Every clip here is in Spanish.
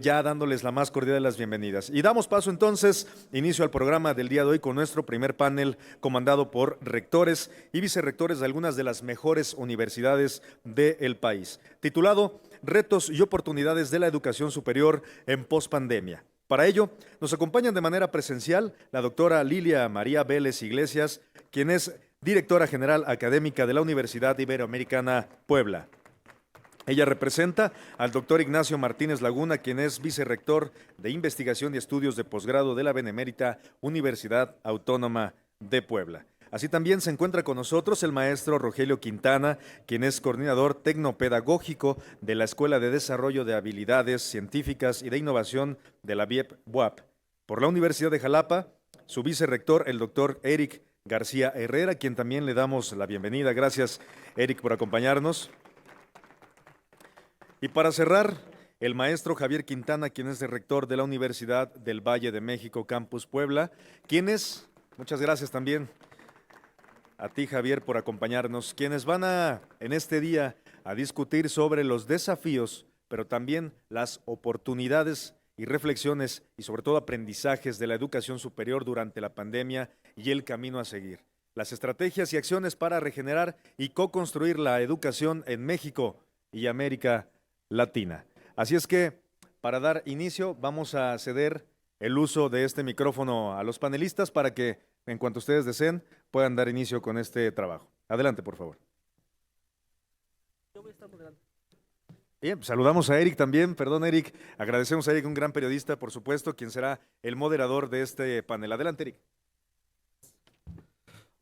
ya dándoles la más cordial de las bienvenidas. Y damos paso entonces, inicio al programa del día de hoy con nuestro primer panel comandado por rectores y vicerrectores de algunas de las mejores universidades del país, titulado Retos y oportunidades de la educación superior en pospandemia. Para ello, nos acompañan de manera presencial la doctora Lilia María Vélez Iglesias, quien es directora general académica de la Universidad Iberoamericana Puebla. Ella representa al doctor Ignacio Martínez Laguna, quien es vicerrector de Investigación y Estudios de Posgrado de la Benemérita Universidad Autónoma de Puebla. Así también se encuentra con nosotros el maestro Rogelio Quintana, quien es coordinador tecnopedagógico de la Escuela de Desarrollo de Habilidades Científicas y de Innovación de la BIEP-UAP. Por la Universidad de Jalapa, su vicerrector, el doctor Eric García Herrera, quien también le damos la bienvenida. Gracias, Eric, por acompañarnos. Y para cerrar, el maestro Javier Quintana, quien es el rector de la Universidad del Valle de México, Campus Puebla, muchas gracias también a ti, Javier, por acompañarnos, quienes van en este día a discutir sobre los desafíos, pero también las oportunidades y reflexiones y sobre todo aprendizajes de la educación superior durante la pandemia y el camino a seguir. Las estrategias y acciones para regenerar y co-construir la educación en México y América Latina. Así es que, para dar inicio, vamos a ceder el uso de este micrófono a los panelistas para que, en cuanto ustedes deseen, puedan dar inicio con este trabajo. Adelante, por favor. Yo voy a estar moderando. Bien, saludamos a Eric también, perdón Eric, agradecemos a Eric, un gran periodista, por supuesto, quien será el moderador de este panel. Adelante, Eric.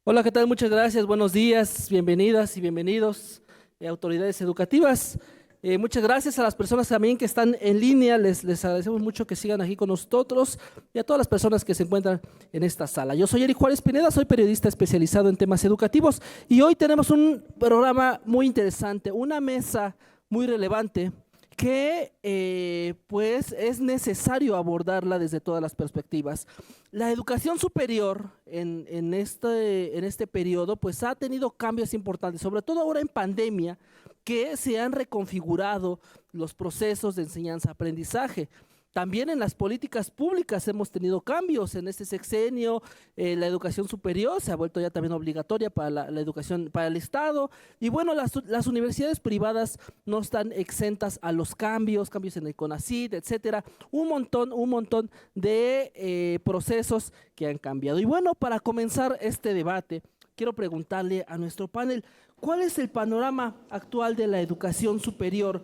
Hola, ¿qué tal? Muchas gracias, buenos días, bienvenidas y bienvenidos, autoridades educativas. Muchas gracias a las personas también que están en línea, les agradecemos mucho que sigan aquí con nosotros y a todas las personas que se encuentran en esta sala. Yo soy Eric Juárez Pineda, soy periodista especializado en temas educativos y hoy tenemos un programa muy interesante, una mesa muy relevante que pues es necesario abordarla desde todas las perspectivas. La educación superior en este periodo pues ha tenido cambios importantes, sobre todo ahora en pandemia, que se han reconfigurado los procesos de enseñanza-aprendizaje. También en las políticas públicas hemos tenido cambios. En este sexenio la educación superior se ha vuelto ya también obligatoria para la educación, para el Estado. Y bueno, las universidades privadas no están exentas a los cambios en el CONACYT, etcétera. Un montón de procesos que han cambiado. Y bueno, para comenzar este debate, quiero preguntarle a nuestro panel, ¿cuál es el panorama actual de la educación superior?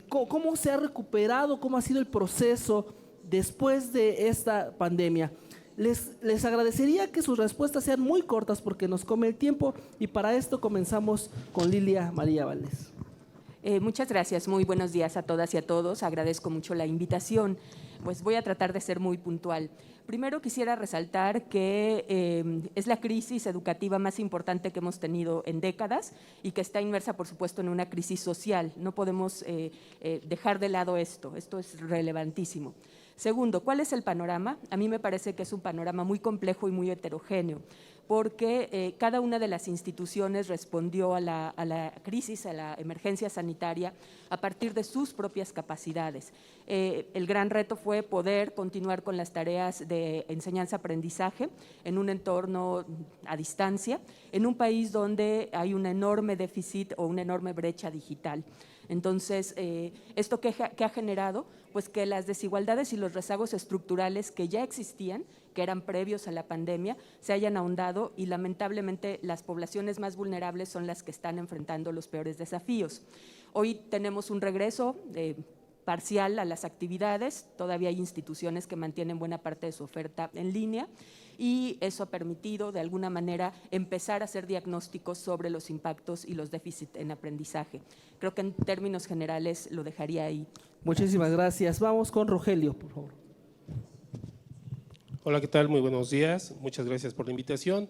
¿Cómo se ha recuperado? ¿Cómo ha sido el proceso después de esta pandemia? Les agradecería que sus respuestas sean muy cortas porque nos come el tiempo y para esto comenzamos con Lilia María Vélez. Muchas gracias, muy buenos días a todas y a todos, agradezco mucho la invitación, pues voy a tratar de ser muy puntual. Primero quisiera resaltar que es la crisis educativa más importante que hemos tenido en décadas y que está inmersa, por supuesto, en una crisis social. No podemos dejar de lado esto es relevantísimo. Segundo, ¿cuál es el panorama? A mí me parece que es un panorama muy complejo y muy heterogéneo, porque cada una de las instituciones respondió a la crisis, a la emergencia sanitaria, a partir de sus propias capacidades. El gran reto fue poder continuar con las tareas de enseñanza-aprendizaje en un entorno a distancia, en un país donde hay un enorme déficit o una enorme brecha digital. Entonces, ¿esto qué ha generado? Pues que las desigualdades y los rezagos estructurales que ya existían, que eran previos a la pandemia, se hayan ahondado y lamentablemente las poblaciones más vulnerables son las que están enfrentando los peores desafíos. Hoy tenemos un regreso parcial a las actividades, todavía hay instituciones que mantienen buena parte de su oferta en línea y eso ha permitido de alguna manera empezar a hacer diagnósticos sobre los impactos y los déficits en aprendizaje. Creo que en términos generales lo dejaría ahí. Muchísimas gracias. Vamos con Rogelio, por favor. Hola, ¿qué tal? Muy buenos días. Muchas gracias por la invitación.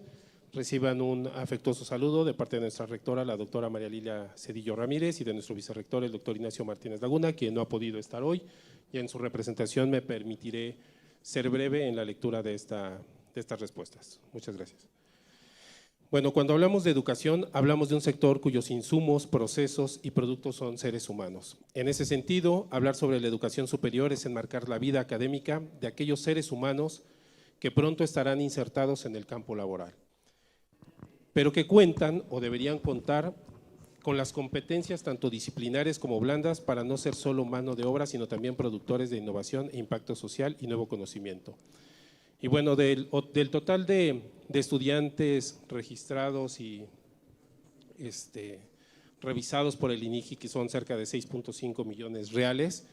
Reciban un afectuoso saludo de parte de nuestra rectora, la doctora María Lilia Cedillo Ramírez, y de nuestro vicerrector, el doctor Ignacio Martínez Laguna, quien no ha podido estar hoy, y en su representación me permitiré ser breve en la lectura de estas respuestas. Muchas gracias. Bueno, cuando hablamos de educación, hablamos de un sector cuyos insumos, procesos y productos son seres humanos. En ese sentido, hablar sobre la educación superior es enmarcar la vida académica de aquellos seres humanos que pronto estarán insertados en el campo laboral, pero que cuentan o deberían contar con las competencias tanto disciplinares como blandas para no ser solo mano de obra, sino también productores de innovación e impacto social y nuevo conocimiento. Y bueno, del total de estudiantes registrados y revisados por el INEGI, que son cerca de 6.5 millones reales,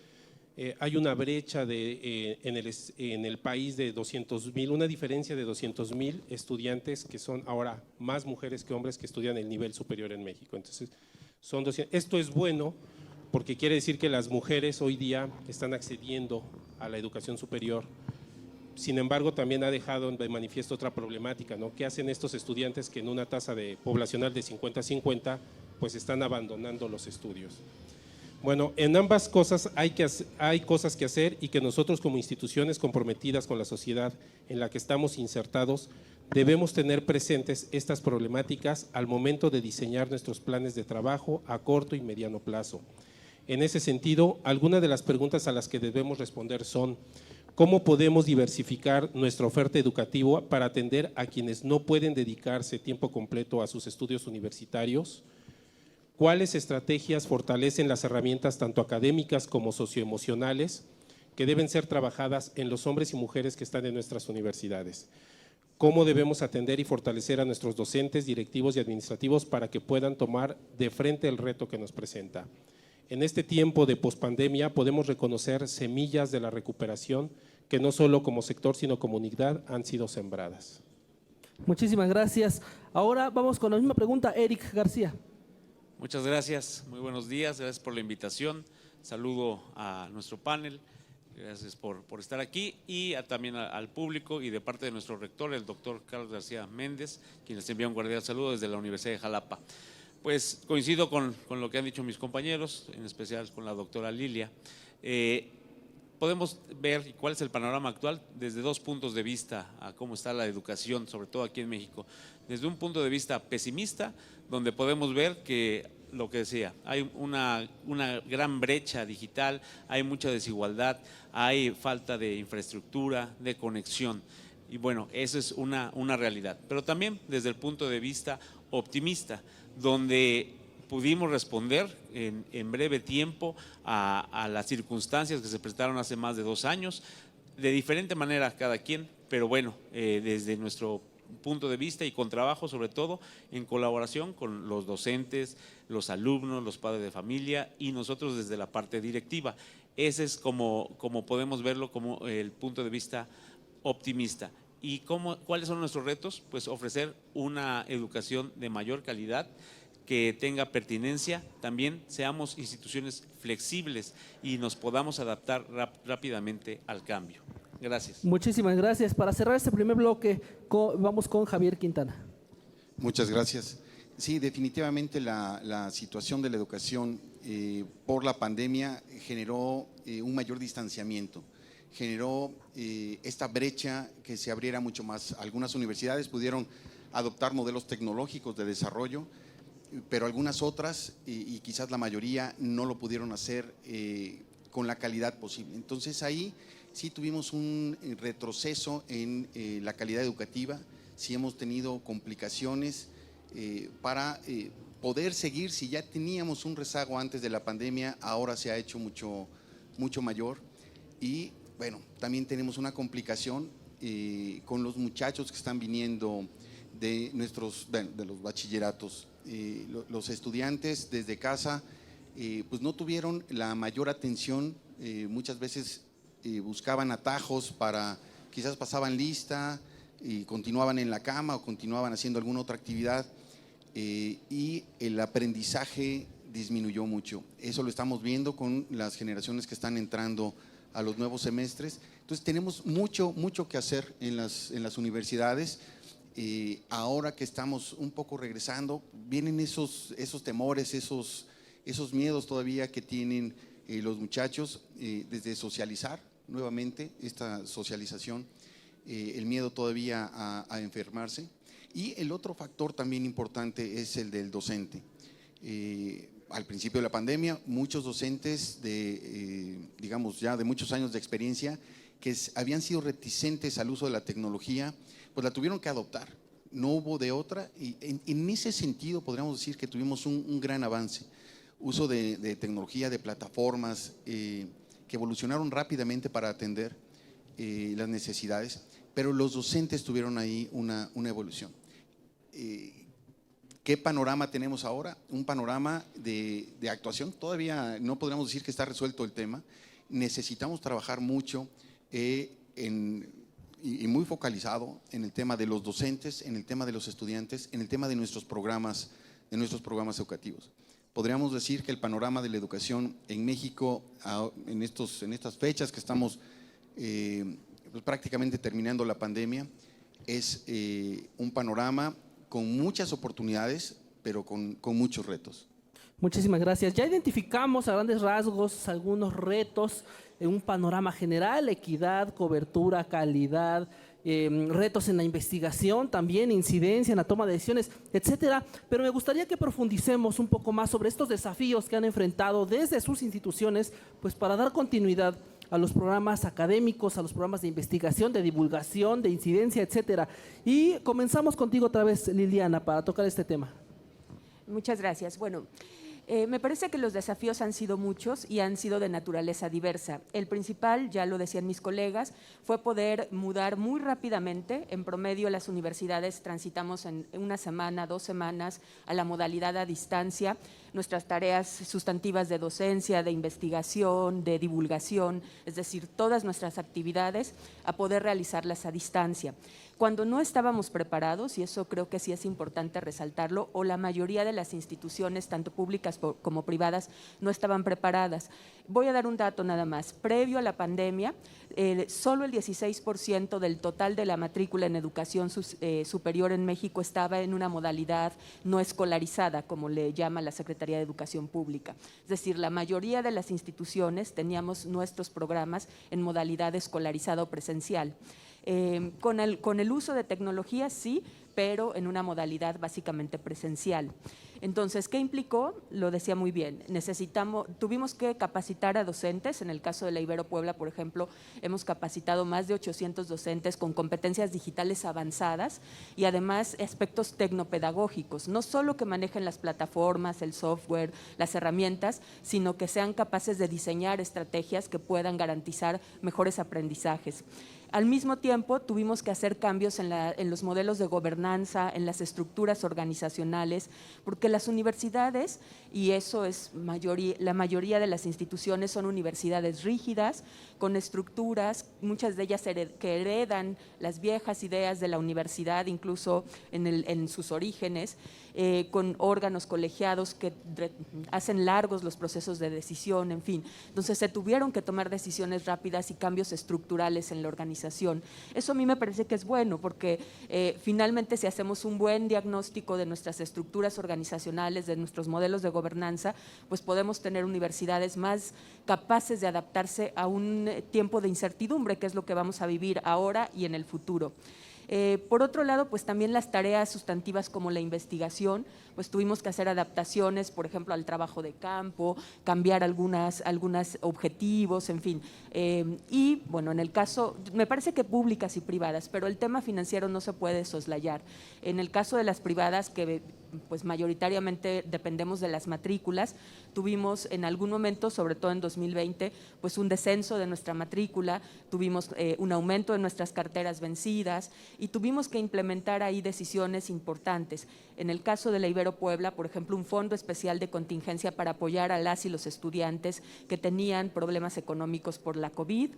hay una brecha en el país de 200,000, una diferencia de 200,000 estudiantes que son ahora más mujeres que hombres que estudian el nivel superior en México. Entonces, esto es bueno porque quiere decir que las mujeres hoy día están accediendo a la educación superior. Sin embargo, también ha dejado de manifiesto otra problemática, ¿no? ¿Qué hacen estos estudiantes que en una tasa poblacional de 50-50 pues están abandonando los estudios? Bueno, en ambas cosas hay cosas que hacer y que nosotros como instituciones comprometidas con la sociedad en la que estamos insertados debemos tener presentes estas problemáticas al momento de diseñar nuestros planes de trabajo a corto y mediano plazo. En ese sentido, algunas de las preguntas a las que debemos responder son: ¿cómo podemos diversificar nuestra oferta educativa para atender a quienes no pueden dedicarse tiempo completo a sus estudios universitarios? ¿Cuáles estrategias fortalecen las herramientas tanto académicas como socioemocionales que deben ser trabajadas en los hombres y mujeres que están en nuestras universidades? ¿Cómo debemos atender y fortalecer a nuestros docentes, directivos y administrativos para que puedan tomar de frente el reto que nos presenta? En este tiempo de pospandemia podemos reconocer semillas de la recuperación que no solo como sector, sino como unidad han sido sembradas. Muchísimas gracias. Ahora vamos con la misma pregunta, Eric García. Muchas gracias, muy buenos días, gracias por la invitación. Saludo a nuestro panel, gracias por estar aquí y también al público y de parte de nuestro rector, el doctor Carlos García Méndez, quien les envía un cordial saludo desde la Universidad de Jalapa. Pues coincido con lo que han dicho mis compañeros, en especial con la doctora Lilia. Podemos ver cuál es el panorama actual desde dos puntos de vista a cómo está la educación, sobre todo aquí en México. Desde un punto de vista pesimista, donde podemos ver que lo que decía, hay una gran brecha digital, hay mucha desigualdad, hay falta de infraestructura, de conexión. Y bueno, eso es una realidad. Pero también desde el punto de vista optimista, donde pudimos responder en breve tiempo a las circunstancias que se presentaron hace más de 2 años, de diferente manera cada quien, pero bueno, desde nuestro punto de vista y con trabajo sobre todo en colaboración con los docentes, los alumnos, los padres de familia y nosotros desde la parte directiva. Ese es como podemos verlo como el punto de vista optimista. ¿Y cuáles son nuestros retos? Pues ofrecer una educación de mayor calidad, que tenga pertinencia, también seamos instituciones flexibles y nos podamos adaptar rápidamente al cambio. Gracias. Muchísimas gracias. Para cerrar este primer bloque, vamos con Javier Quintana. Muchas gracias. Sí, definitivamente la situación de la educación por la pandemia generó un mayor distanciamiento, generó esta brecha que se abriera mucho más. Algunas universidades pudieron adoptar modelos tecnológicos de desarrollo, pero algunas otras, y quizás la mayoría, no lo pudieron hacer con la calidad posible. Entonces ahí sí tuvimos un retroceso en la calidad educativa, sí hemos tenido complicaciones para poder seguir. Si ya teníamos un rezago antes de la pandemia, ahora se ha hecho mucho mayor. Y bueno, también tenemos una complicación con los muchachos que están viniendo de los bachilleratos. Los estudiantes desde casa pues no tuvieron la mayor atención, muchas veces buscaban atajos quizás pasaban lista y continuaban en la cama o continuaban haciendo alguna otra actividad y el aprendizaje disminuyó mucho. Eso lo estamos viendo con las generaciones que están entrando a los nuevos semestres. Entonces tenemos mucho que hacer en las universidades. Ahora que estamos un poco regresando, vienen esos temores, esos miedos todavía que tienen los muchachos desde socializar nuevamente, esta socialización, el miedo todavía a enfermarse. Y el otro factor también importante es el del docente. Al principio de la pandemia, muchos docentes digamos ya de muchos años de experiencia que habían sido reticentes al uso de la tecnología, pues la tuvieron que adoptar. No hubo de otra y en ese sentido podríamos decir que tuvimos un gran avance. Uso de tecnología, de plataformas que evolucionaron rápidamente para atender las necesidades, pero los docentes tuvieron ahí una evolución. ¿Qué panorama tenemos ahora? Un panorama de actuación. Todavía no podríamos decir que está resuelto el tema. Necesitamos trabajar mucho y muy focalizado en el tema de los docentes, en el tema de los estudiantes, en el tema de nuestros programas educativos. Podríamos decir que el panorama de la educación en México, en estas fechas que estamos pues prácticamente terminando la pandemia, es un panorama con muchas oportunidades, pero con muchos retos. Muchísimas gracias. Ya identificamos a grandes rasgos algunos retos en un panorama general: equidad, cobertura, calidad, retos en la investigación, también incidencia en la toma de decisiones, etcétera. Pero me gustaría que profundicemos un poco más sobre estos desafíos que han enfrentado desde sus instituciones, pues para dar continuidad a los programas académicos, a los programas de investigación, de divulgación, de incidencia, etcétera. Y comenzamos contigo otra vez, Liliana, para tocar este tema. Muchas gracias. Bueno, me parece que los desafíos han sido muchos y han sido de naturaleza diversa. El principal, ya lo decían mis colegas, fue poder mudar muy rápidamente. En promedio, las universidades transitamos en una semana, 2 semanas a la modalidad a distancia. Nuestras tareas sustantivas de docencia, de investigación, de divulgación, es decir, todas nuestras actividades, a poder realizarlas a distancia. Cuando no estábamos preparados, y eso creo que sí es importante resaltarlo, o la mayoría de las instituciones, tanto públicas como privadas, no estaban preparadas. Voy a dar un dato nada más. Previo a la pandemia, solo el 16% del total de la matrícula en educación superior en México estaba en una modalidad no escolarizada, como le llama la Secretaría de Educación Pública. Es decir, la mayoría de las instituciones teníamos nuestros programas en modalidad escolarizada o presencial. Con el uso de tecnología sí, pero en una modalidad básicamente presencial. Entonces, ¿qué implicó? Lo decía muy bien, tuvimos que capacitar a docentes. En el caso de la Ibero Puebla, por ejemplo, hemos capacitado más de 800 docentes con competencias digitales avanzadas y además aspectos tecnopedagógicos, no solo que manejen las plataformas, el software, las herramientas, sino que sean capaces de diseñar estrategias que puedan garantizar mejores aprendizajes. Al mismo tiempo, tuvimos que hacer cambios en los modelos de gobernanza, en las estructuras organizacionales, porque las universidades, y eso es la mayoría de las instituciones, son universidades rígidas, con estructuras, muchas de ellas que heredan las viejas ideas de la universidad, incluso en sus orígenes, con órganos colegiados que hacen largos los procesos de decisión, en fin. Entonces se tuvieron que tomar decisiones rápidas y cambios estructurales en la organización. Eso a mí me parece que es bueno porque finalmente si hacemos un buen diagnóstico de nuestras estructuras organizacionales, de nuestros modelos de gobernanza, pues podemos tener universidades más capaces de adaptarse a un tiempo de incertidumbre, que es lo que vamos a vivir ahora y en el futuro. Por otro lado, pues también las tareas sustantivas como la investigación, pues tuvimos que hacer adaptaciones, por ejemplo, al trabajo de campo, cambiar algunos objetivos, en fin. Y bueno, en el caso, me parece que públicas y privadas, pero el tema financiero no se puede soslayar. En el caso de las privadas, que pues mayoritariamente dependemos de las matrículas, tuvimos en algún momento, sobre todo en 2020, pues un descenso de nuestra matrícula, tuvimos un aumento de nuestras carteras vencidas y tuvimos que implementar ahí decisiones importantes. En el caso de la Ibero Puebla, por ejemplo, un fondo especial de contingencia para apoyar a las y los estudiantes que tenían problemas económicos por la COVID.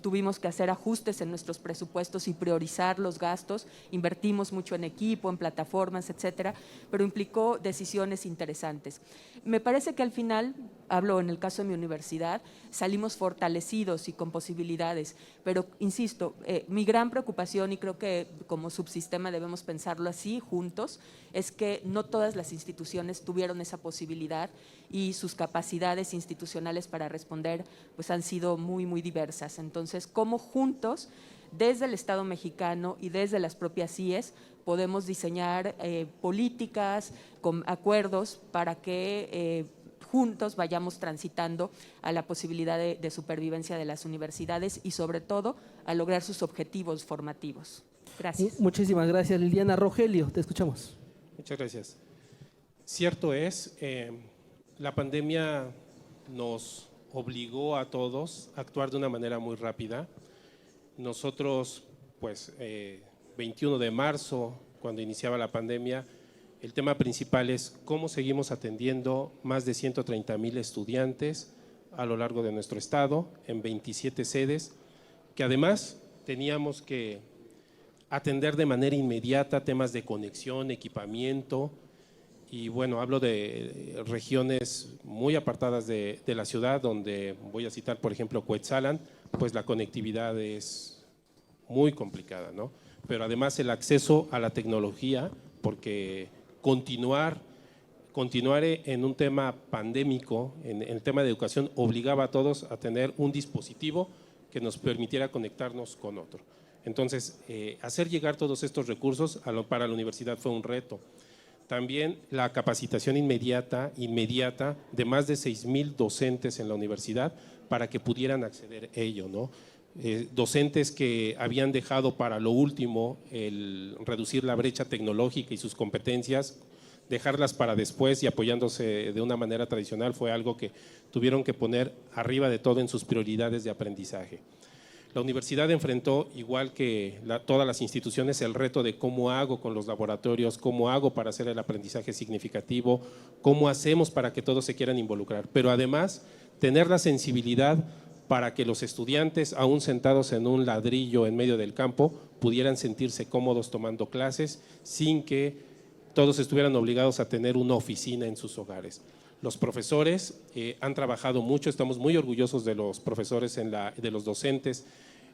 Tuvimos que hacer ajustes en nuestros presupuestos y priorizar los gastos. Invertimos mucho en equipo, en plataformas, etcétera, pero implicó decisiones interesantes. Me parece que al final, hablo en el caso de mi universidad, salimos fortalecidos y con posibilidades, pero insisto, mi gran preocupación, y creo que como subsistema debemos pensarlo así, juntos, es que no todas las instituciones tuvieron esa posibilidad y sus capacidades institucionales para responder pues han sido muy, muy diversas. Entonces, ¿cómo juntos desde el Estado mexicano y desde las propias CIES podemos diseñar políticas, con acuerdos para que juntos vayamos transitando a la posibilidad de supervivencia de las universidades y sobre todo a lograr sus objetivos formativos. Gracias. Muchísimas gracias, Liliana. Rogelio, te escuchamos. Muchas gracias. Cierto es, la pandemia nos obligó a todos a actuar de una manera muy rápida. Nosotros, pues, 21 de marzo, cuando iniciaba la pandemia, el tema principal es cómo seguimos atendiendo más de 130,000 estudiantes a lo largo de nuestro estado, en 27 sedes, que además teníamos que atender de manera inmediata temas de conexión, equipamiento, y bueno, hablo de regiones muy apartadas de la ciudad, donde voy a citar, por ejemplo, Cuetzalan, pues la conectividad es muy complicada, ¿no? Pero además el acceso a la tecnología, porque continuar en un tema pandémico, en el tema de educación, obligaba a todos a tener un dispositivo que nos permitiera conectarnos con otro. Entonces, hacer llegar todos estos recursos para la universidad fue un reto. También la capacitación inmediata de más de 6,000 docentes en la universidad para que pudieran acceder a ello, ¿no? Docentes que habían dejado para lo último el reducir la brecha tecnológica y sus competencias, dejarlas para después y apoyándose de una manera tradicional fue algo que tuvieron que poner arriba de todo en sus prioridades de aprendizaje. La universidad enfrentó, igual que todas las instituciones, el reto de cómo hago con los laboratorios, cómo hago para hacer el aprendizaje significativo, cómo hacemos para que todos se quieran involucrar, pero además tener la sensibilidad para que los estudiantes, aún sentados en un ladrillo en medio del campo, pudieran sentirse cómodos tomando clases sin que todos estuvieran obligados a tener una oficina en sus hogares. Los profesores han trabajado mucho, estamos muy orgullosos de los profesores, de los docentes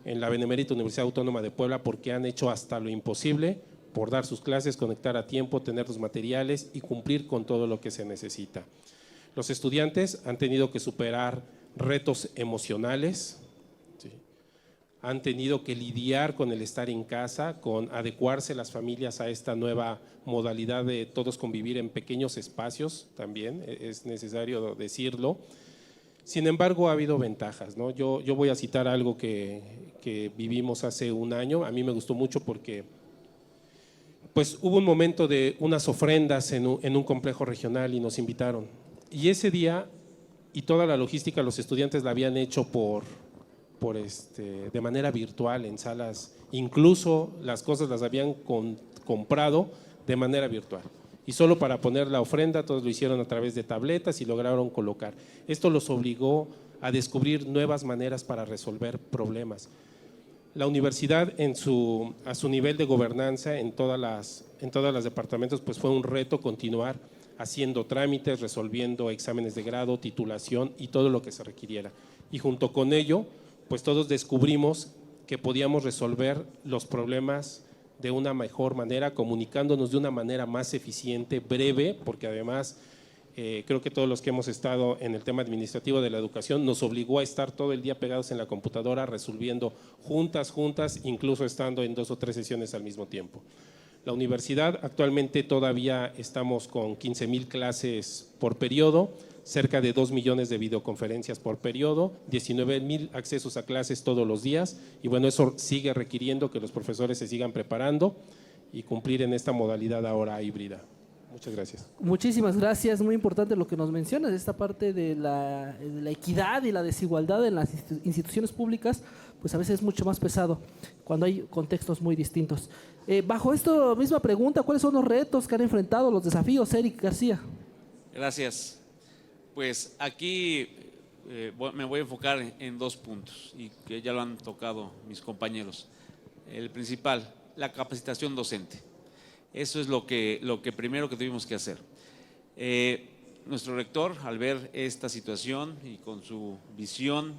en la Benemérita Universidad Autónoma de Puebla, porque han hecho hasta lo imposible por dar sus clases, conectar a tiempo, tener los materiales y cumplir con todo lo que se necesita. Los estudiantes han tenido que superar retos emocionales, ¿sí? Han tenido que lidiar con el estar en casa, con adecuarse las familias a esta nueva modalidad de todos convivir en pequeños espacios, también es necesario decirlo. Sin embargo, ha habido ventajas, ¿no? Yo voy a citar algo que vivimos hace un año, a mí me gustó mucho porque pues hubo un momento de unas ofrendas en un complejo regional y nos invitaron. Y ese día, y toda la logística, los estudiantes la habían hecho de manera virtual en salas, incluso las cosas las habían comprado de manera virtual. Y solo para poner la ofrenda, todos lo hicieron a través de tabletas y lograron colocar. Esto los obligó a descubrir nuevas maneras para resolver problemas. La universidad a su nivel de gobernanza en todas las departamentos, pues fue un reto continuar haciendo trámites, resolviendo exámenes de grado, titulación y todo lo que se requiriera. Y junto con ello, pues todos descubrimos que podíamos resolver los problemas de una mejor manera, comunicándonos de una manera más eficiente, breve, porque además creo que todos los que hemos estado en el tema administrativo de la educación nos obligó a estar todo el día pegados en la computadora resolviendo juntas, incluso estando en 2 o 3 sesiones al mismo tiempo. La universidad actualmente todavía estamos con 15,000 clases por periodo, cerca de 2 millones de videoconferencias por periodo, 19,000 accesos a clases todos los días y bueno, eso sigue requiriendo que los profesores se sigan preparando y cumplir en esta modalidad ahora híbrida. Muchas gracias. Muchísimas gracias, muy importante lo que nos mencionas, esta parte de la equidad y la desigualdad en las instituciones públicas, pues a veces es mucho más pesado cuando hay contextos muy distintos. Bajo esta misma pregunta, ¿cuáles son los retos que han enfrentado, los desafíos, Eric García? Gracias. Pues aquí me voy a enfocar en 2 puntos y que ya lo han tocado mis compañeros. El principal, la capacitación docente. Eso es lo que primero que tuvimos que hacer. Nuestro rector, al ver esta situación y con su visión,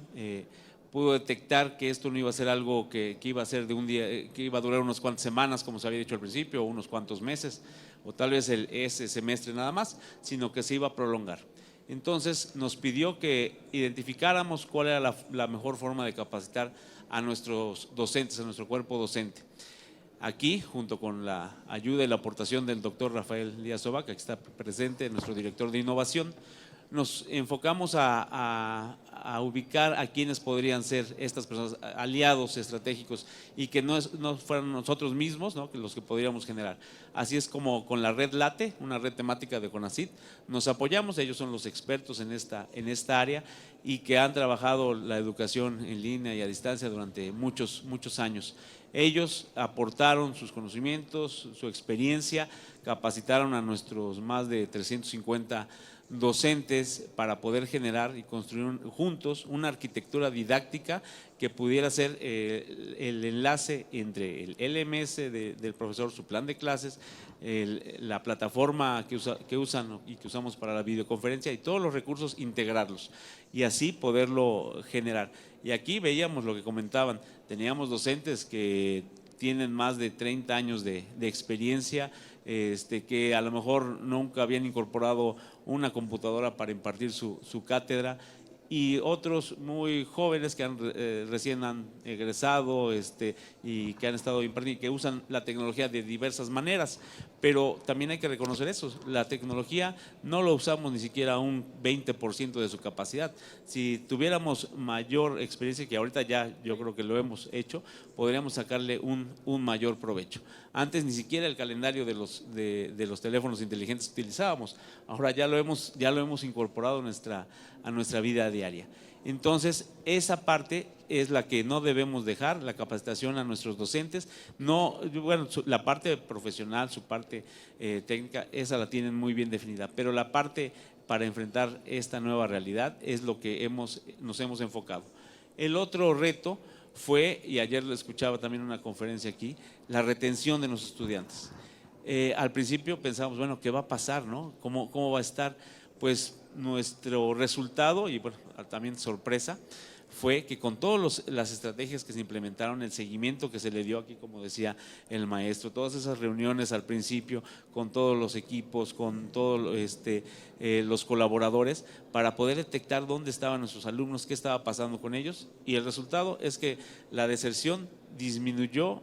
pudo detectar que esto no iba a ser algo que iba a ser de un día, que iba a durar unas cuantas semanas, como se había dicho al principio, o unos cuantos meses, o tal vez ese semestre nada más, sino que se iba a prolongar. Entonces nos pidió que identificáramos cuál era la mejor forma de capacitar a nuestros docentes, a nuestro cuerpo docente. Aquí, junto con la ayuda y la aportación del doctor Rafael Díaz Ovaca, que está presente, nuestro director de innovación, nos enfocamos a ubicar a quienes podrían ser estas personas, aliados estratégicos, y que no fueran nosotros mismos, ¿no?, que los que podríamos generar. Así es como con la red LATE, una red temática de CONACYT, nos apoyamos. Ellos son los expertos en esta área y que han trabajado la educación en línea y a distancia durante muchos años. Ellos aportaron sus conocimientos, su experiencia, capacitaron a nuestros más de 350 docentes para poder generar y construir juntos una arquitectura didáctica que pudiera ser el enlace entre el LMS del profesor, su plan de clases, la plataforma que usan y que usamos para la videoconferencia, y todos los recursos integrarlos y así poderlo generar. Y aquí veíamos lo que comentaban, teníamos docentes que tienen más de 30 años de experiencia, que a lo mejor nunca habían incorporado una computadora para impartir su cátedra, y otros muy jóvenes que recién han egresado y que han estado impartiendo, que usan la tecnología de diversas maneras. Pero también hay que reconocer eso, la tecnología no lo usamos ni siquiera un 20% de su capacidad. Si tuviéramos mayor experiencia, que ahorita ya yo creo que lo hemos hecho, podríamos sacarle un mayor provecho. Antes ni siquiera el calendario de los teléfonos inteligentes utilizábamos, ahora ya lo hemos incorporado a nuestra vida diaria. Entonces, esa parte es la que no debemos dejar, la capacitación a nuestros docentes. No, bueno, la parte profesional, su parte técnica, esa la tienen muy bien definida, pero la parte para enfrentar esta nueva realidad es lo que nos hemos enfocado. El otro reto fue, y ayer lo escuchaba también en una conferencia aquí, la retención de nuestros estudiantes. Al principio pensamos, bueno, ¿qué va a pasar, no? ¿Cómo va a estar? Pues nuestro resultado, y bueno, también sorpresa, fue que con todas las estrategias que se implementaron, el seguimiento que se le dio aquí, como decía el maestro, todas esas reuniones al principio con todos los equipos, con todos los colaboradores, para poder detectar dónde estaban nuestros alumnos, qué estaba pasando con ellos, y el resultado es que la deserción disminuyó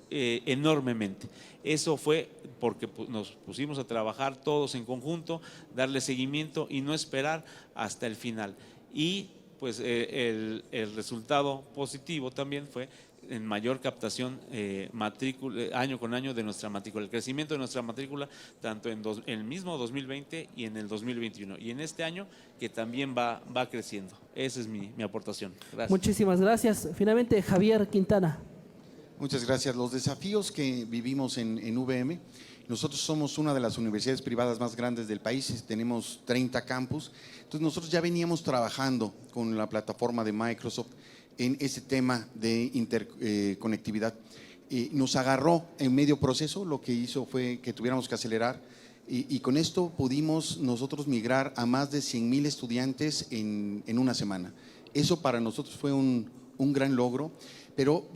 enormemente. Eso fue porque nos pusimos a trabajar todos en conjunto, darle seguimiento y no esperar hasta el final. Y pues el resultado positivo también fue en mayor captación año con año de nuestra matrícula, el crecimiento de nuestra matrícula tanto en el mismo 2020 y en el 2021, y en este año que también va creciendo. Esa es mi aportación. Gracias. Muchísimas gracias. Finalmente, Javier Quintana. Muchas gracias. Los desafíos que vivimos en VM, nosotros somos una de las universidades privadas más grandes del país, tenemos 30 campus, entonces nosotros ya veníamos trabajando con la plataforma de Microsoft en ese tema de interconectividad. Nos agarró en medio proceso, lo que hizo fue que tuviéramos que acelerar, y con esto pudimos nosotros migrar a más de 100,000 estudiantes en una semana. Eso para nosotros fue un gran logro, pero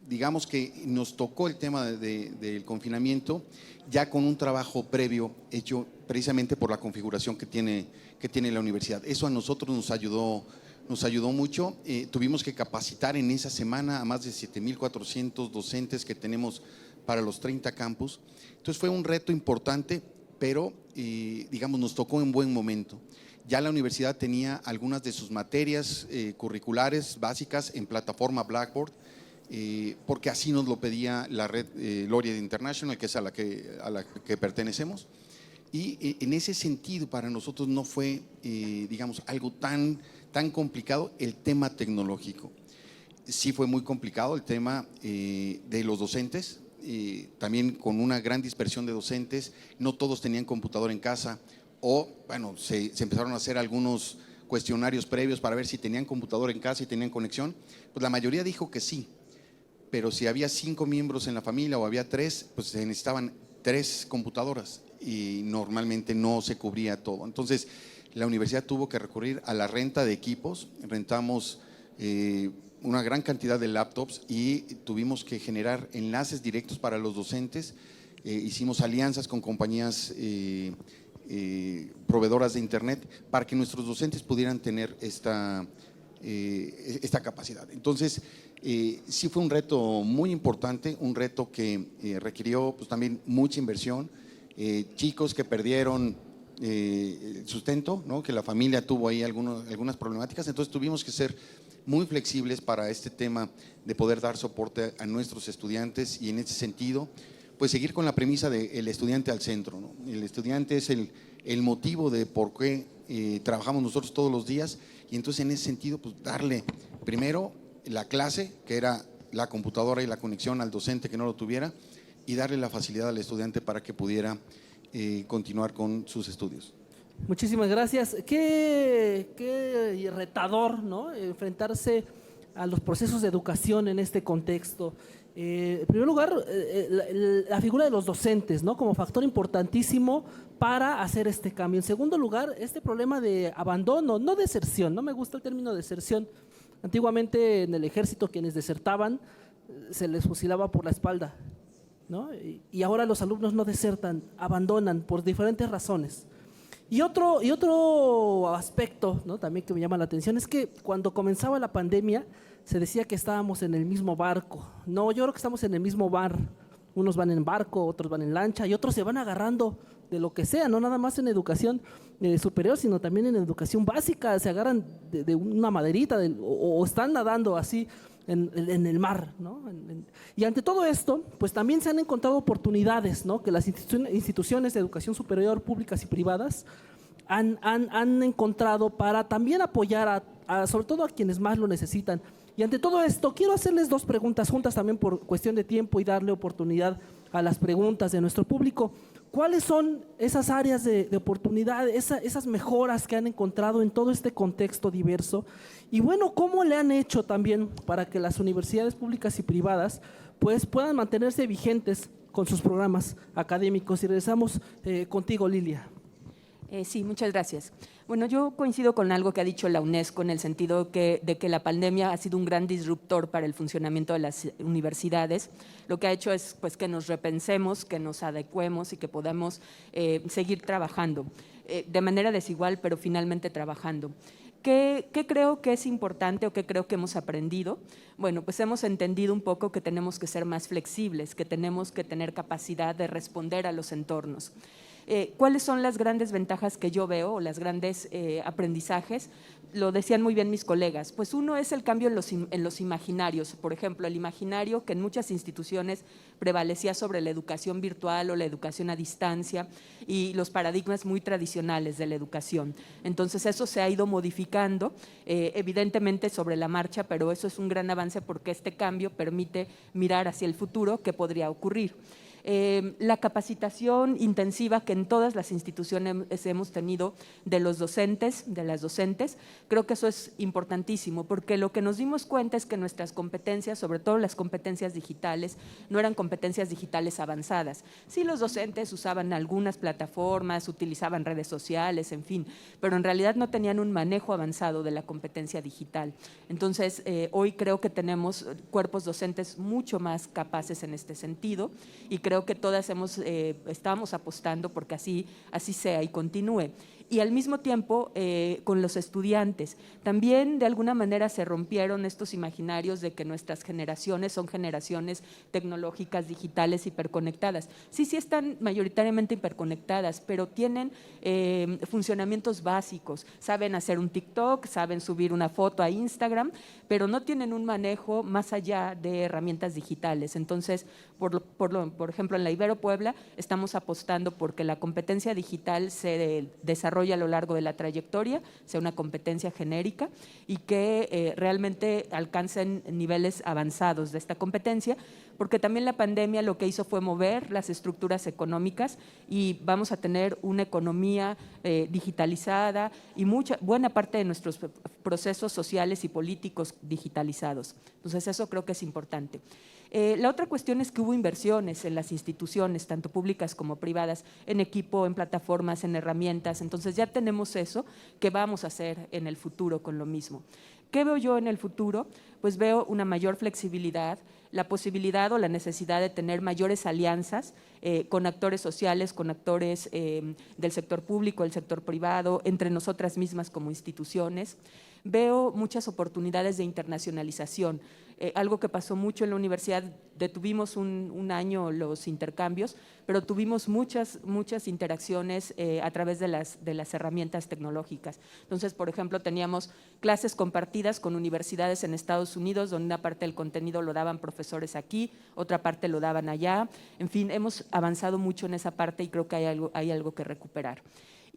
digamos que nos tocó el tema del confinamiento ya con un trabajo previo hecho precisamente por la configuración que tiene la universidad. Eso a nosotros nos ayudó mucho. Tuvimos que capacitar en esa semana a más de 7,400 docentes que tenemos para los 30 campus. Entonces fue un reto importante, pero digamos nos tocó en buen momento. Ya la universidad tenía algunas de sus materias curriculares básicas en plataforma Blackboard, porque así nos lo pedía la red Laureate International, que es a la que pertenecemos. Y en ese sentido para nosotros no fue, digamos, algo tan complicado el tema tecnológico. Sí fue muy complicado el tema de los docentes, también con una gran dispersión de docentes, no todos tenían computadora en casa, o bueno, se empezaron a hacer algunos cuestionarios previos para ver si tenían computadora en casa y tenían conexión. Pues la mayoría dijo que sí, pero si había 5 miembros en la familia o había 3, pues se necesitaban 3 computadoras y normalmente no se cubría todo. Entonces la universidad tuvo que recurrir a la renta de equipos, rentamos una gran cantidad de laptops y tuvimos que generar enlaces directos para los docentes. Hicimos alianzas con compañías proveedoras de Internet para que nuestros docentes pudieran tener esta capacidad. Entonces, sí fue un reto muy importante, un reto que requirió pues, también mucha inversión, chicos que perdieron el sustento, ¿no? Que la familia tuvo ahí algunas problemáticas, entonces tuvimos que ser muy flexibles para este tema de poder dar soporte a nuestros estudiantes y en ese sentido, pues seguir con la premisa del estudiante al centro, ¿no? El estudiante es el motivo de por qué trabajamos nosotros todos los días y entonces en ese sentido, pues darle primero la clase, que era la computadora y la conexión al docente que no lo tuviera y darle la facilidad al estudiante para que pudiera continuar con sus estudios. Muchísimas gracias. Qué retador, ¿no? Enfrentarse a los procesos de educación en este contexto. En primer lugar, la figura de los docentes, ¿no? Como factor importantísimo para hacer este cambio. En segundo lugar, este problema de abandono, no deserción, no me gusta el término deserción. Antiguamente en el ejército quienes desertaban se les fusilaba por la espalda, ¿no? Y ahora los alumnos no desertan, abandonan por diferentes razones. Y otro aspecto, ¿no? También que me llama la atención es que cuando comenzaba la pandemia se decía que estábamos en el mismo barco. No, yo creo que estamos en el mismo bar. Unos van en barco, otros van en lancha y otros se van agarrando de lo que sea, no nada más en educación superior, sino también en educación básica. Se agarran de una maderita o están nadando así en el mar, ¿no? Y ante todo esto, pues también se han encontrado oportunidades, ¿no? Que las instituciones de educación superior, públicas y privadas, han encontrado para también apoyar sobre todo a quienes más lo necesitan. Y ante todo esto, quiero hacerles dos preguntas juntas también por cuestión de tiempo y darle oportunidad a las preguntas de nuestro público. ¿Cuáles son esas áreas de oportunidad, esas mejoras que han encontrado en todo este contexto diverso? Y bueno, ¿cómo le han hecho también para que las universidades públicas y privadas pues, puedan mantenerse vigentes con sus programas académicos? Y regresamos contigo, Lilia. Sí, muchas gracias. Bueno, yo coincido con algo que ha dicho la UNESCO en el sentido de que la pandemia ha sido un gran disruptor para el funcionamiento de las universidades. Lo que ha hecho es pues, que nos repensemos, que nos adecuemos y que podamos seguir trabajando de manera desigual, pero finalmente trabajando. ¿Qué creo que es importante o qué creo que hemos aprendido? Bueno, pues hemos entendido un poco que tenemos que ser más flexibles, que tenemos que tener capacidad de responder a los entornos. ¿Cuáles son las grandes ventajas que yo veo o las grandes aprendizajes? Lo decían muy bien mis colegas. Pues uno es el cambio en los imaginarios. Por ejemplo, el imaginario que en muchas instituciones prevalecía sobre la educación virtual o la educación a distancia y los paradigmas muy tradicionales de la educación. Entonces eso se ha ido modificando, evidentemente sobre la marcha, pero eso es un gran avance porque este cambio permite mirar hacia el futuro qué podría ocurrir. La capacitación intensiva que en todas las instituciones hemos tenido de los docentes, de las docentes, creo que eso es importantísimo, porque lo que nos dimos cuenta es que nuestras competencias, sobre todo las competencias digitales, no eran competencias digitales avanzadas. Sí, los docentes usaban algunas plataformas, utilizaban redes sociales, en fin, pero en realidad no tenían un manejo avanzado de la competencia digital. Entonces, hoy creo que tenemos cuerpos docentes mucho más capaces en este sentido y creo que todas estamos apostando porque así sea y continúe. Y al mismo tiempo con los estudiantes. También de alguna manera se rompieron estos imaginarios de que nuestras generaciones son generaciones tecnológicas, digitales, hiperconectadas. Sí están mayoritariamente hiperconectadas, pero tienen funcionamientos básicos. Saben hacer un TikTok, saben subir una foto a Instagram, pero no tienen un manejo más allá de herramientas digitales. Entonces, por ejemplo, en la Ibero Puebla estamos apostando porque la competencia digital se desarrolla a lo largo de la trayectoria, sea una competencia genérica y que realmente alcancen niveles avanzados de esta competencia, porque también la pandemia lo que hizo fue mover las estructuras económicas y vamos a tener una economía digitalizada y buena parte de nuestros procesos sociales y políticos digitalizados. Entonces eso creo que es importante. La otra cuestión es que hubo inversiones en las instituciones, tanto públicas como privadas, en equipo, en plataformas, en herramientas. Entonces ya tenemos eso que vamos a hacer en el futuro con lo mismo. ¿Qué veo yo en el futuro? Pues veo una mayor flexibilidad, la posibilidad o la necesidad de tener mayores alianzas con actores sociales, con actores del sector público, del sector privado, entre nosotras mismas como instituciones. Veo muchas oportunidades de internacionalización, algo que pasó mucho en la universidad. Detuvimos un año los intercambios, pero tuvimos muchas interacciones a través de las herramientas tecnológicas. Entonces, por ejemplo, teníamos clases compartidas con universidades en Estados Unidos, donde una parte del contenido lo daban profesores aquí, otra parte lo daban allá. En fin, hemos avanzado mucho en esa parte y creo que hay algo que recuperar.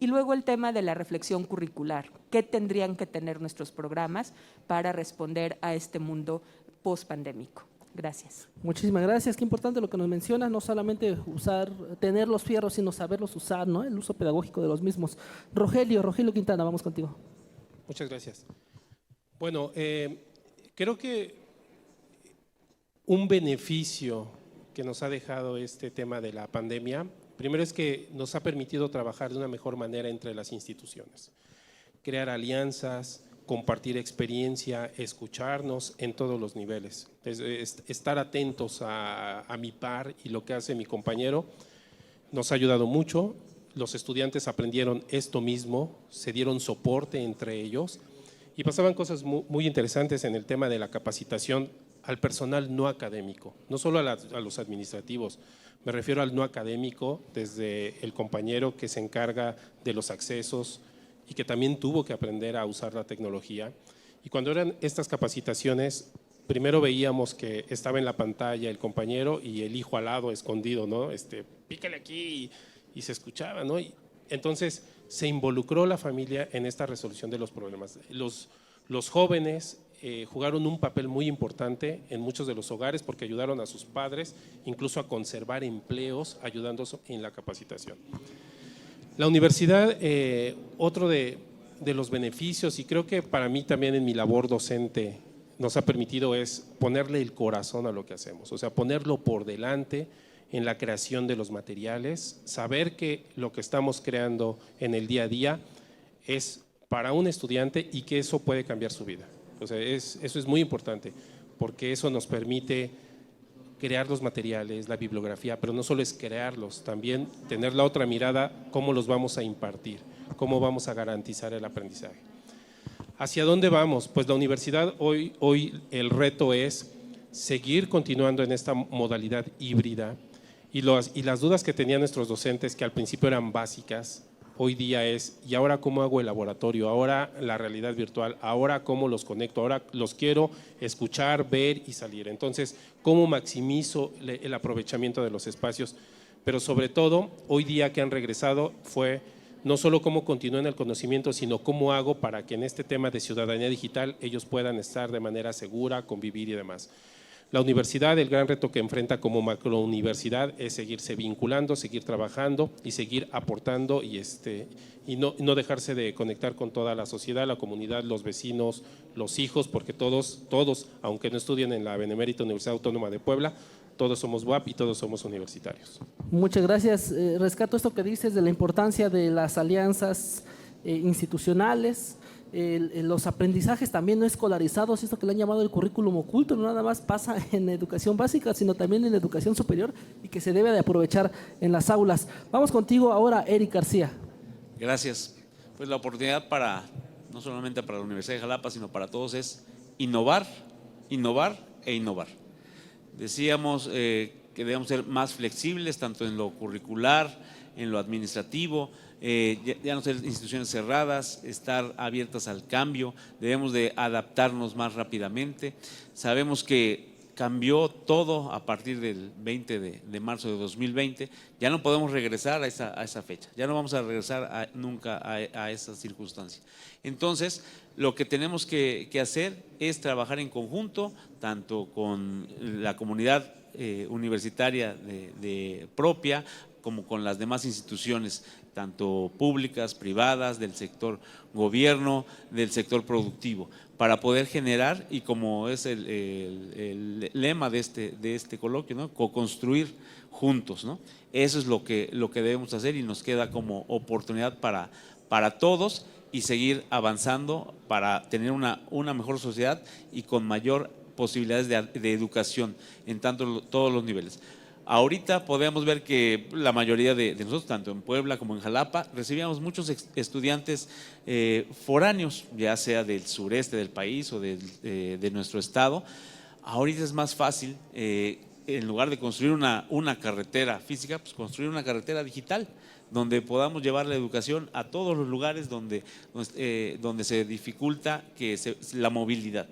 Y luego el tema de la reflexión curricular. ¿Qué tendrían que tener nuestros programas para responder a este mundo post-pandémico? Gracias. Muchísimas gracias. Qué importante lo que nos menciona, no solamente tener los fierros, sino saberlos usar, ¿no? El uso pedagógico de los mismos. Rogelio Quintana, vamos contigo. Muchas gracias. Bueno, creo que un beneficio que nos ha dejado este tema de la pandemia, primero es que nos ha permitido trabajar de una mejor manera entre las instituciones, crear alianzas, compartir experiencia, escucharnos en todos los niveles, estar atentos a mi par y lo que hace mi compañero nos ha ayudado mucho. Los estudiantes aprendieron esto mismo, se dieron soporte entre ellos y pasaban cosas muy interesantes en el tema de la capacitación al personal no académico, no solo a los administrativos. Me refiero al no académico, desde el compañero que se encarga de los accesos y que también tuvo que aprender a usar la tecnología. Y cuando eran estas capacitaciones, primero veíamos que estaba en la pantalla el compañero y el hijo al lado escondido, ¿no? Pícale aquí y se escuchaba, ¿no? Y entonces se involucró la familia en esta resolución de los problemas. Los jóvenes jugaron un papel muy importante en muchos de los hogares porque ayudaron a sus padres incluso a conservar empleos ayudándolos en la capacitación. La universidad, otro de los beneficios, y creo que para mí también en mi labor docente nos ha permitido, es ponerle el corazón a lo que hacemos, o sea, ponerlo por delante en la creación de los materiales, saber que lo que estamos creando en el día a día es para un estudiante y que eso puede cambiar su vida. O sea, eso es muy importante, porque eso nos permite crear los materiales, la bibliografía, pero no solo es crearlos, también tener la otra mirada, cómo los vamos a impartir, cómo vamos a garantizar el aprendizaje. ¿Hacia dónde vamos? Pues la universidad hoy el reto es seguir continuando en esta modalidad híbrida y las dudas que tenían nuestros docentes, que al principio eran básicas, hoy día es, ¿y ahora cómo hago el laboratorio? Ahora la realidad virtual, ahora cómo los conecto, ahora los quiero escuchar, ver y salir. Entonces, ¿cómo maximizo el aprovechamiento de los espacios? Pero sobre todo, hoy día que han regresado fue no solo cómo continúan el conocimiento, sino cómo hago para que en este tema de ciudadanía digital ellos puedan estar de manera segura, convivir y demás. La universidad, el gran reto que enfrenta como macrouniversidad es seguirse vinculando, seguir trabajando y seguir aportando y no dejarse de conectar con toda la sociedad, la comunidad, los vecinos, los hijos, porque todos, aunque no estudien en la Benemérita Universidad Autónoma de Puebla, todos somos UAP y todos somos universitarios. Muchas gracias. Rescato esto que dices de la importancia de las alianzas institucionales, los aprendizajes también no escolarizados, esto que le han llamado el currículum oculto, no nada más pasa en educación básica, sino también en educación superior y que se debe de aprovechar en las aulas. Vamos contigo ahora, Eric García. Gracias. Pues la oportunidad no solamente para la Universidad de Jalapa, sino para todos es innovar. Decíamos que debemos ser más flexibles, tanto en lo curricular, en lo administrativo, ya no ser instituciones cerradas, estar abiertas al cambio, debemos de adaptarnos más rápidamente. Sabemos que cambió todo a partir del 20 de marzo de 2020, ya no podemos regresar a esa fecha, ya no vamos a regresar nunca a esa circunstancia. Entonces, lo que tenemos que hacer es trabajar en conjunto, tanto con la comunidad universitaria propia, como con las demás instituciones, tanto públicas, privadas, del sector gobierno, del sector productivo, para poder generar, y como es el lema de este coloquio, ¿no? Co-construir juntos, ¿no? Eso es lo que debemos hacer y nos queda como oportunidad para todos, y seguir avanzando para tener una mejor sociedad y con mayor posibilidades de educación en todos los niveles. Ahorita podemos ver que la mayoría de nosotros, tanto en Puebla como en Jalapa, recibíamos estudiantes foráneos, ya sea del sureste del país o de nuestro estado. Ahorita es más fácil, en lugar de construir una carretera física, pues construir una carretera digital, donde podamos llevar la educación a todos los lugares donde se dificulta la movilidad.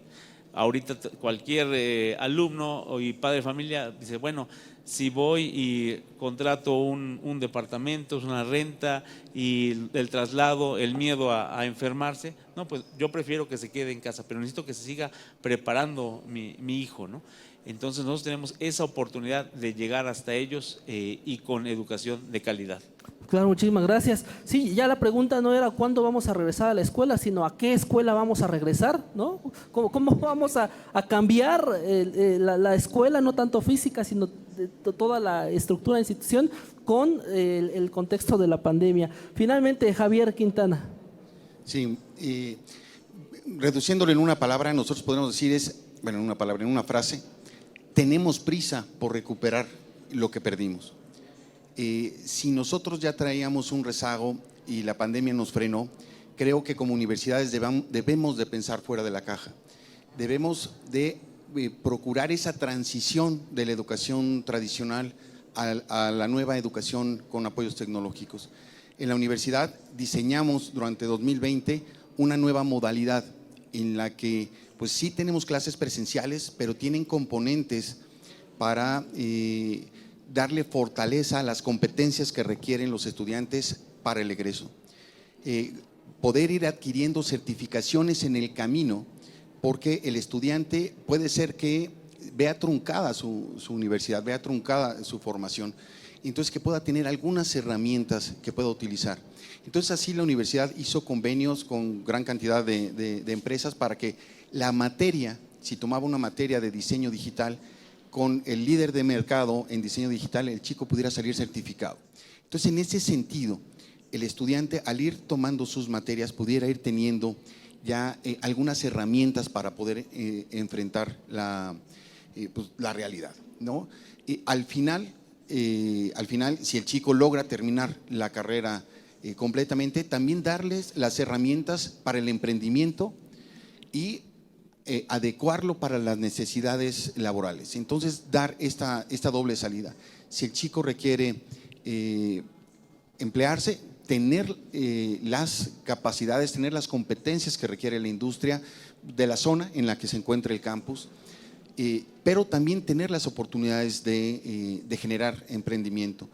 Ahorita cualquier alumno y padre de familia dice, bueno, si voy y contrato un departamento, es una renta y el traslado, el miedo a enfermarse, no, pues yo prefiero que se quede en casa, pero necesito que se siga preparando mi hijo, ¿no? Entonces nosotros tenemos esa oportunidad de llegar hasta ellos y con educación de calidad. Claro, muchísimas gracias. Sí, ya la pregunta no era cuándo vamos a regresar a la escuela, sino a qué escuela vamos a regresar, ¿no? ¿Cómo vamos a cambiar la escuela, no tanto física, sino toda la estructura de la institución con el contexto de la pandemia? Finalmente, Javier Quintana. Sí, reduciéndolo en una palabra, nosotros podemos decir en una frase, tenemos prisa por recuperar lo que perdimos. Si nosotros ya traíamos un rezago y la pandemia nos frenó, creo que como universidades debemos de pensar fuera de la caja. Debemos de procurar esa transición de la educación tradicional a la nueva educación con apoyos tecnológicos. En la universidad diseñamos durante 2020 una nueva modalidad en la que pues sí tenemos clases presenciales, pero tienen componentes para darle fortaleza a las competencias que requieren los estudiantes para el egreso. Poder ir adquiriendo certificaciones en el camino, porque el estudiante puede ser que vea truncada su universidad, vea truncada su formación, entonces que pueda tener algunas herramientas que pueda utilizar. Entonces así la universidad hizo convenios con gran cantidad de empresas para que la materia, si tomaba una materia de diseño digital, con el líder de mercado en diseño digital, el chico pudiera salir certificado. Entonces, en ese sentido, el estudiante al ir tomando sus materias pudiera ir teniendo ya algunas herramientas para poder enfrentar la realidad, ¿no? Al final, si el chico logra terminar la carrera completamente, también darles las herramientas para el emprendimiento y adecuarlo para las necesidades laborales. Entonces, dar esta doble salida. Si el chico requiere emplearse, tener las capacidades, tener las competencias que requiere la industria de la zona en la que se encuentra el campus, pero también tener las oportunidades de generar emprendimiento.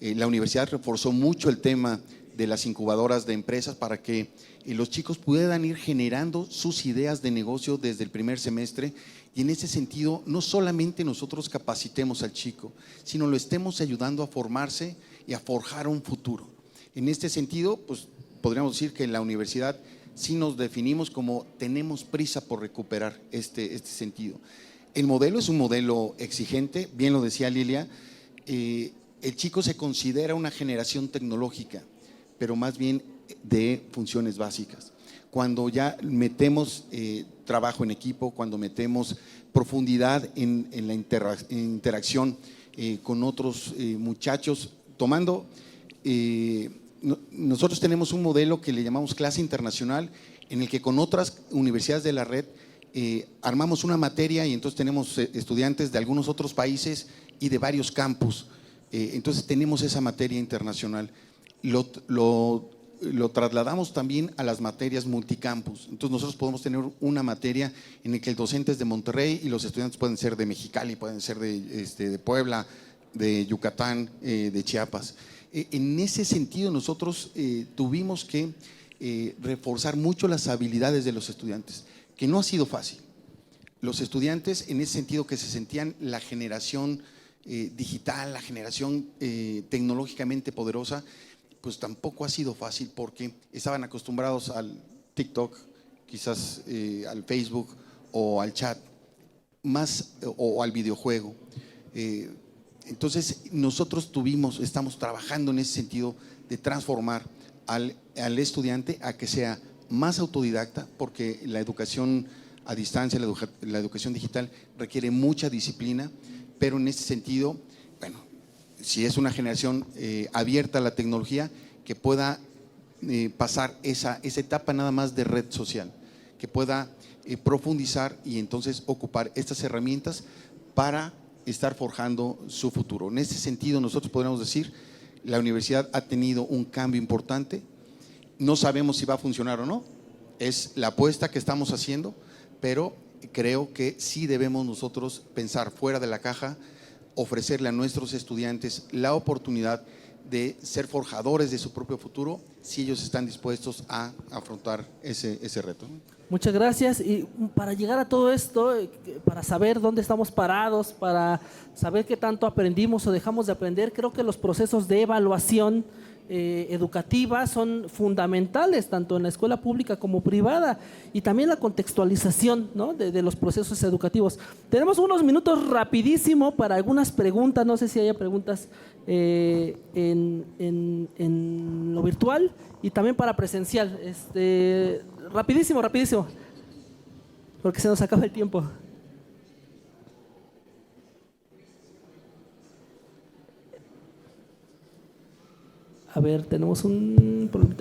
La universidad reforzó mucho el tema de las incubadoras de empresas para que los chicos puedan ir generando sus ideas de negocio desde el primer semestre, y en ese sentido no solamente nosotros capacitemos al chico, sino lo estemos ayudando a formarse y a forjar un futuro. En este sentido, pues podríamos decir que en la universidad sí nos definimos como tenemos prisa por recuperar este sentido. El modelo es un modelo exigente, bien lo decía Lilia, el chico se considera una generación tecnológica, pero más bien de funciones básicas. Cuando ya metemos trabajo en equipo, cuando metemos profundidad en la interacción con otros muchachos, tomando, nosotros tenemos un modelo que le llamamos clase internacional, en el que con otras universidades de la red armamos una materia, y entonces tenemos estudiantes de algunos otros países y de varios campus. Entonces tenemos esa materia internacional. Lo trasladamos también a las materias multicampus. Entonces nosotros podemos tener una materia en la que el docente es de Monterrey y los estudiantes pueden ser de Mexicali, pueden ser de Puebla, de Yucatán, de Chiapas. En ese sentido nosotros tuvimos que reforzar mucho las habilidades de los estudiantes, que no ha sido fácil. Los estudiantes en ese sentido que se sentían la generación digital, la generación tecnológicamente poderosa, pues tampoco ha sido fácil, porque estaban acostumbrados al TikTok, quizás al Facebook o al chat, más o al videojuego. Entonces nosotros estamos trabajando en ese sentido de transformar al estudiante a que sea más autodidacta, porque la educación a distancia, la educación digital requiere mucha disciplina, pero en este sentido, bueno, si es una generación abierta a la tecnología, que pueda pasar esa etapa nada más de red social, que pueda profundizar y entonces ocupar estas herramientas para estar forjando su futuro. En ese sentido, nosotros podríamos decir, la universidad ha tenido un cambio importante. No sabemos si va a funcionar o no, es la apuesta que estamos haciendo, pero creo que sí debemos nosotros pensar fuera de la caja, ofrecerle a nuestros estudiantes la oportunidad de ser forjadores de su propio futuro, si ellos están dispuestos a afrontar ese reto. Muchas gracias. Y para llegar a todo esto, para saber dónde estamos parados, para saber qué tanto aprendimos o dejamos de aprender, creo que los procesos de evaluación educativa son fundamentales, tanto en la escuela pública como privada, y también la contextualización, ¿no?, de los procesos educativos. Tenemos unos minutos rapidísimo para algunas preguntas, no sé si haya preguntas en lo virtual y también para presencial. Rapidísimo, porque se nos acaba el tiempo. A ver, tenemos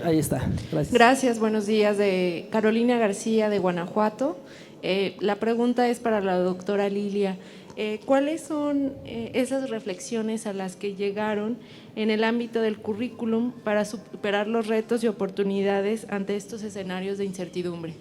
ahí está, gracias. Gracias, buenos días. De Carolina García, de Guanajuato. La pregunta es para la doctora Lilia. ¿Cuáles son esas reflexiones a las que llegaron en el ámbito del currículum para superar los retos y oportunidades ante estos escenarios de incertidumbre?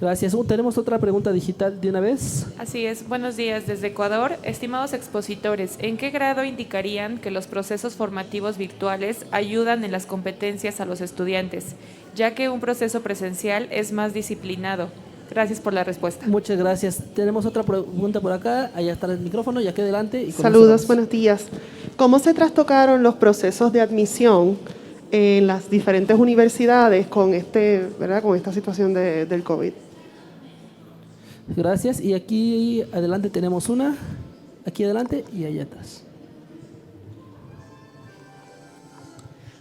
Gracias. Tenemos otra pregunta digital de una vez. Así es. Buenos días desde Ecuador. Estimados expositores, ¿en qué grado indicarían que los procesos formativos virtuales ayudan en las competencias a los estudiantes, ya que un proceso presencial es más disciplinado? Gracias por la respuesta. Muchas gracias. Tenemos otra pregunta por acá. Allá está el micrófono y aquí adelante. Y saludos, buenos días. ¿Cómo se trastocaron los procesos de admisión en las diferentes universidades con con esta situación del COVID? Gracias. Y aquí adelante tenemos una. Aquí adelante y allá atrás.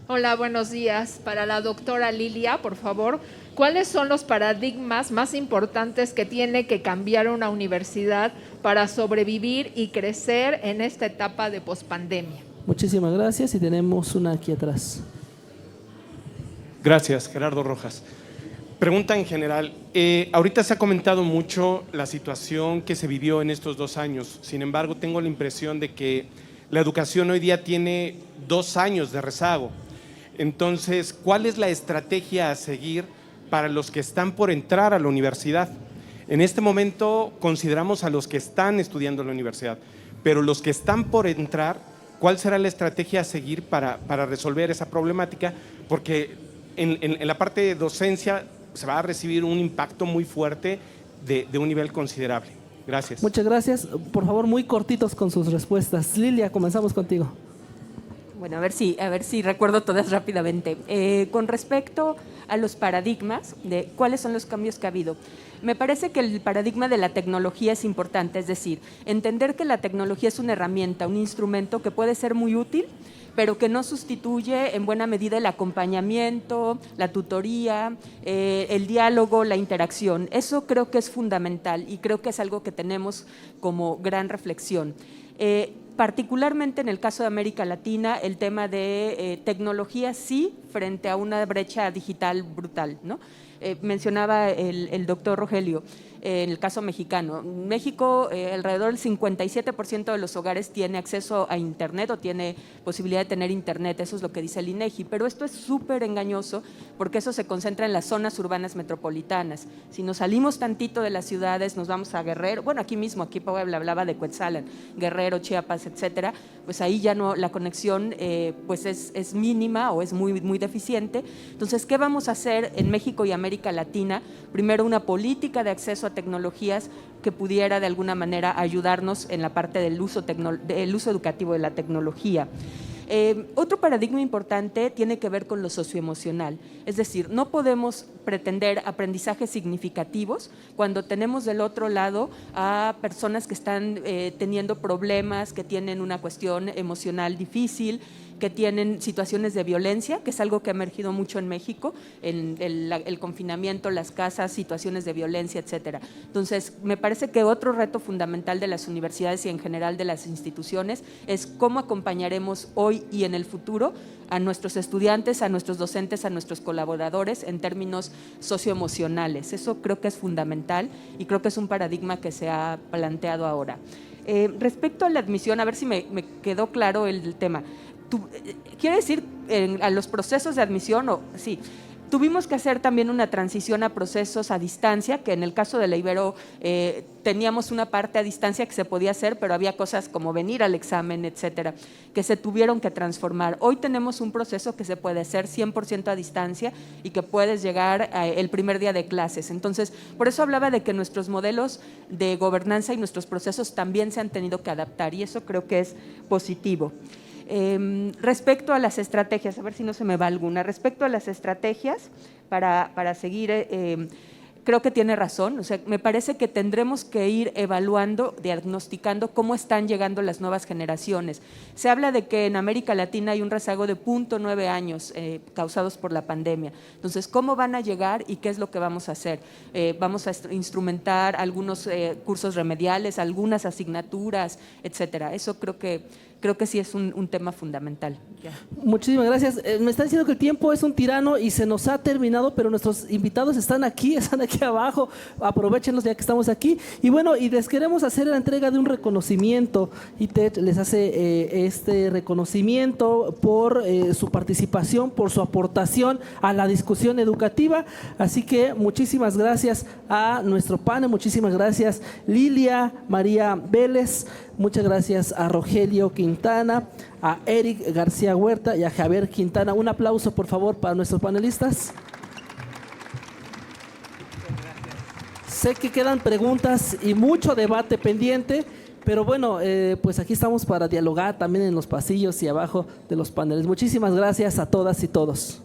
Hola, buenos días. Para la doctora Lilia, por favor, ¿cuáles son los paradigmas más importantes que tiene que cambiar una universidad para sobrevivir y crecer en esta etapa de pospandemia? Muchísimas gracias y tenemos una aquí atrás. Gracias, Gerardo Rojas. Pregunta en general. Ahorita se ha comentado mucho la situación que se vivió en estos 2 años. Sin embargo, tengo la impresión de que la educación hoy día tiene 2 años de rezago. Entonces, ¿cuál es la estrategia a seguir para los que están por entrar a la universidad? En este momento consideramos a los que están estudiando en la universidad, pero los que están por entrar, ¿cuál será la estrategia a seguir para resolver esa problemática? Porque en la parte de docencia se va a recibir un impacto muy fuerte de un nivel considerable. Gracias. Muchas gracias. Por favor, muy cortitos con sus respuestas. Lilia, comenzamos contigo. Bueno, a ver si recuerdo todas rápidamente. Con respecto a los paradigmas de cuáles son los cambios que ha habido, me parece que el paradigma de la tecnología es importante, es decir, entender que la tecnología es una herramienta, un instrumento que puede ser muy útil, pero que no sustituye en buena medida el acompañamiento, la tutoría, el diálogo, la interacción. Eso creo que es fundamental y creo que es algo que tenemos como gran reflexión. Particularmente en el caso de América Latina, el tema de tecnología sí, frente a una brecha digital brutal, ¿no? Mencionaba el doctor Rogelio, en el caso mexicano. En México, alrededor del 57% de los hogares tiene acceso a Internet o tiene posibilidad de tener Internet, eso es lo que dice el INEGI, pero esto es súper engañoso porque eso se concentra en las zonas urbanas metropolitanas. Si nos salimos tantito de las ciudades, nos vamos a Guerrero, bueno, aquí mismo, aquí Puebla hablaba de Cuetzalan, Guerrero, Chiapas, etcétera, pues ahí ya no, la conexión pues es mínima o es muy, muy deficiente. Entonces, ¿qué vamos a hacer en México y América Latina? Primero, una política de acceso a tecnologías que pudiera de alguna manera ayudarnos en la parte del uso educativo de la tecnología. Otro paradigma importante tiene que ver con lo socioemocional, es decir, no podemos pretender aprendizajes significativos cuando tenemos del otro lado a personas que están teniendo problemas, que tienen una cuestión emocional difícil que tienen situaciones de violencia, que es algo que ha emergido mucho en México, en el confinamiento, las casas, situaciones de violencia, etcétera. Entonces, me parece que otro reto fundamental de las universidades y en general de las instituciones es cómo acompañaremos hoy y en el futuro a nuestros estudiantes, a nuestros docentes, a nuestros colaboradores en términos socioemocionales. Eso creo que es fundamental y creo que es un paradigma que se ha planteado ahora. Respecto a la admisión, a ver si me quedó claro el tema. ¿Quiere decir a los procesos de admisión? Sí. Tuvimos que hacer también una transición a procesos a distancia, que en el caso de la Ibero teníamos una parte a distancia que se podía hacer, pero había cosas como venir al examen, etcétera, que se tuvieron que transformar. Hoy tenemos un proceso que se puede hacer 100% a distancia y que puedes llegar el primer día de clases. Entonces, por eso hablaba de que nuestros modelos de gobernanza y nuestros procesos también se han tenido que adaptar y eso creo que es positivo. Respecto a las estrategias, a ver si no se me va alguna, respecto a las estrategias para seguir, creo que tiene razón, o sea, me parece que tendremos que ir evaluando, diagnosticando cómo están llegando las nuevas generaciones. Se habla de que en América Latina hay un rezago de 0.9 años causados por la pandemia. Entonces, ¿cómo van a llegar y qué es lo que vamos a hacer? Vamos a instrumentar algunos cursos remediales, algunas asignaturas, etcétera. Eso creo que sí es un tema fundamental. Ya. Muchísimas gracias. Me están diciendo que el tiempo es un tirano y se nos ha terminado, pero nuestros invitados están aquí abajo. Aprovechenlos ya que estamos aquí. Y bueno, y les queremos hacer la entrega de un reconocimiento. ITED les hace este reconocimiento por su participación, por su aportación a la discusión educativa. Así que muchísimas gracias a nuestro panel, muchísimas gracias Lilia María Vélez, muchas gracias a Rogelio Quintana, a Eric García Huerta y a Javier Quintana. Un aplauso, por favor, para nuestros panelistas. Sé que quedan preguntas y mucho debate pendiente, pero bueno, pues aquí estamos para dialogar también en los pasillos y abajo de los paneles. Muchísimas gracias a todas y todos.